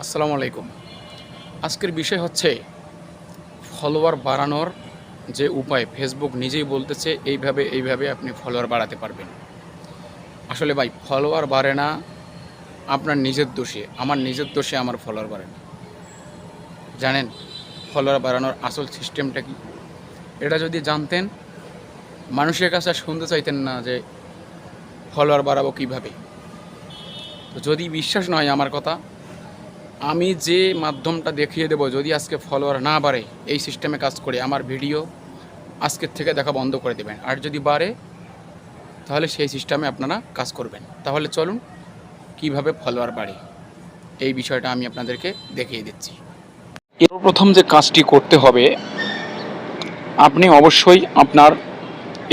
আসসালামু আলাইকুম। আজকের বিষয় হচ্ছে ফলোয়ার বাড়ানোর যে উপায়। ফেসবুক নিজেই বলতেছে এইভাবে আপনি ফলোয়ার বাড়াতে পারবেন। আসলে ভাই ফলোয়ার বাড়ে না আপনার নিজের দোষে, আমার নিজের দোষে আমার ফলোয়ার বাড়ে না। জানেন ফলোয়ার বাড়ানোর আসল সিস্টেমটা কি? এটা যদি জানতেন মানুষের কাছে আর শুনতে চাইতেন না যে ফলোয়ার বাড়াবো কীভাবে। তো যদি বিশ্বাস নয় আমার কথা, আমি যে মাধ্যমটা দেখিয়ে দেবো, যদি আজকে ফলোয়ার না বাড়ে এই সিস্টেমে কাজ করে আমার ভিডিও আজকের থেকে দেখা বন্ধ করে দেবেন। আর যদি বাড়ে তাহলে সেই সিস্টেমে আপনারা কাজ করবেন। তাহলে চলুন কিভাবে ফলোয়ার বাড়ে এই বিষয়টা আমি আপনাদেরকে দেখিয়ে দিচ্ছি। এর প্রথম যে কাজটি করতে হবে, আপনি অবশ্যই আপনার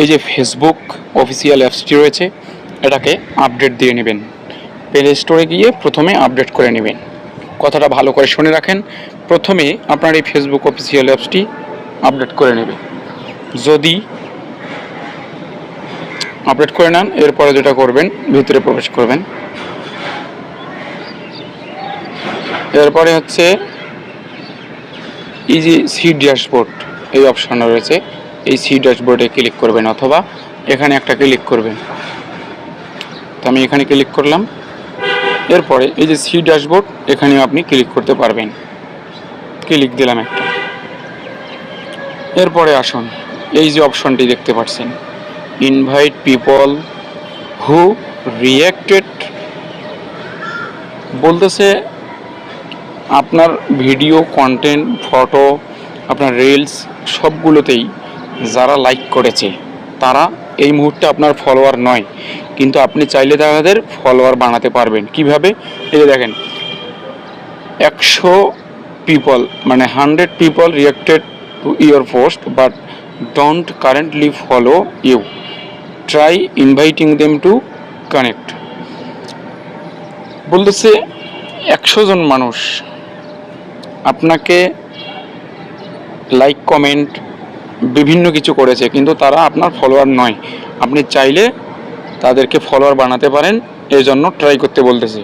এই যে ফেসবুক অফিসিয়াল অ্যাপসটি রয়েছে এটাকে আপডেট দিয়ে নেবেন। প্লে স্টোরে গিয়ে প্রথমে আপডেট করে নেবেন। কথাটা ভালো করে শুনে রাখেন, প্রথমে আপনার এই ফেসবুক অফিসিয়াল অ্যাপসটি আপডেট করে নেবে। যদি আপডেট করে নেন, এরপরে যেটা করবেন ভিতরে প্রবেশ করবেন। এরপরে হচ্ছে এই যে সি ড্যাশবোর্ড এই অপশন রয়েছে, এই সি ড্যাশবোর্ডে ক্লিক করবেন অথবা এখানে একটা ক্লিক করবেন। তো আমি এখানে ক্লিক করলাম। এরপরে এই যে সি ড্যাশবোর্ড এখানেও আপনি ক্লিক করতে পারবেন। ক্লিক দিলাম একটা। এরপরে আসুন এই যে অপশনটি দেখতে পাচ্ছেন, ইনভাইট পিপল হু রিঅ্যাক্টেড, বলতেছে আপনার ভিডিও কন্টেন্ট, ফটো, আপনার রিলস সবগুলোতেই যারা লাইক করেছে তারা এই মুহূর্তে আপনার ফলোয়ার নয়, কিন্তু আপনি চাইলে তাদের ফলোয়ার বানাতে পারবেন। কিভাবে? এই যে দেখেন 100 পিপল মানে 100 people reacted to your post but don't currently follow you, try inviting them to connect. বলতেছে 100 জন মানুষ আপনাকে লাইক কমেন্ট বিভিন্ন কিছু করেছে, কিন্তু তারা আপনার ফলোয়ার নয়। আপনি চাইলে তাদেরকে ফলোয়ার বানাতে পারেন, এই জন্য ট্রাই করতে বলতেছে।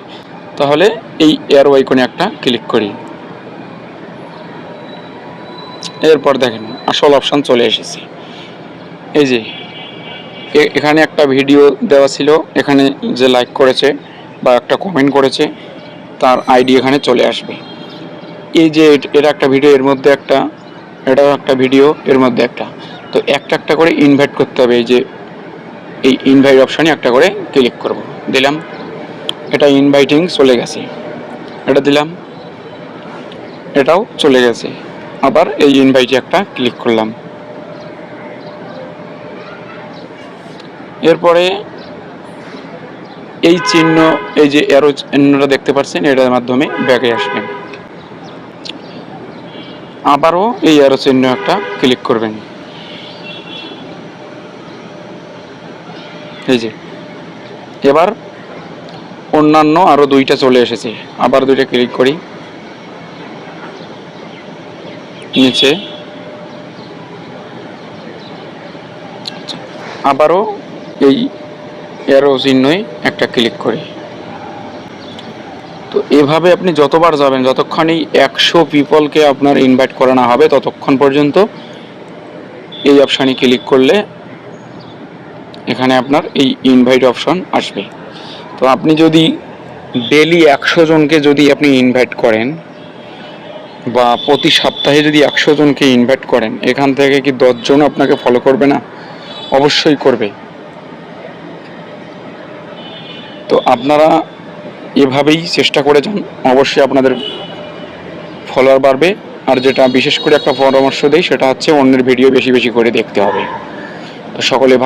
তাহলে এই এয়ার আইকনে একটা ক্লিক করি। এরপর দেখেন আসল অপশান চলে এসেছে। এই যে এখানে একটা ভিডিও দেওয়া ছিল, এখানে যে লাইক করেছে বা একটা কমেন্ট করেছে তার আইডি এখানে চলে আসবে। এই যে এটা একটা ভিডিও, এর মধ্যে একটা, এটাও একটা ভিডিও, এর মধ্যে একটা। তো একটা একটা করে ইনভাইট করতে হবে। এই যে এই ইনভাইট অপশানে একটা করে ক্লিক করব, দিলাম। এটা ইনভাইটিং চলে গেছে, এটা দিলাম, এটাও চলে গেছে। আবার এই ইনভাইটে একটা ক্লিক করলাম। এরপরে এই চিহ্ন, এই যে অ্যারো চিহ্নটা দেখতে পাচ্ছেন, এটার মাধ্যমে ব্যাকে আসবেন। আবারও এই অ্যারো চিহ্ন একটা ক্লিক করবেন। এই যে এবার অন্যান্য আরও দুইটা চলে এসেছে, আবার দুইটা ক্লিক করি। নিচে আবারও এই অ্যারো চিহ্নই একটা ক্লিক করি। তো এভাবে আপনি যতবার যাবেন, যতক্ষণ এই 100 পিপলকে আপনার ইনভাইট করানো হবে ততক্ষণ পর্যন্ত এই অপশানে ক্লিক করলে এখানে আপনার এই ইনভাইট অপশন আসবে। তো আপনি যদি ডেলি 100 জনকে যদি আপনি ইনভাইট করেন বা প্রতি সপ্তাহে যদি 100 জনকে ইনভাইট করেন, এখান থেকে কি 10 জন আপনাকে ফলো করবে না? অবশ্যই করবে। তো আপনারা এভাবেই চেষ্টা করে যান, অবশ্যই আপনাদের ফলোয়ার বাড়বে। আর যেটা বিশেষ করে একটা পরামর্শ দেই সেটা হচ্ছে অন্যের ভিডিও বেশি বেশি করে দেখতে হবে। তো সকলে ভালো।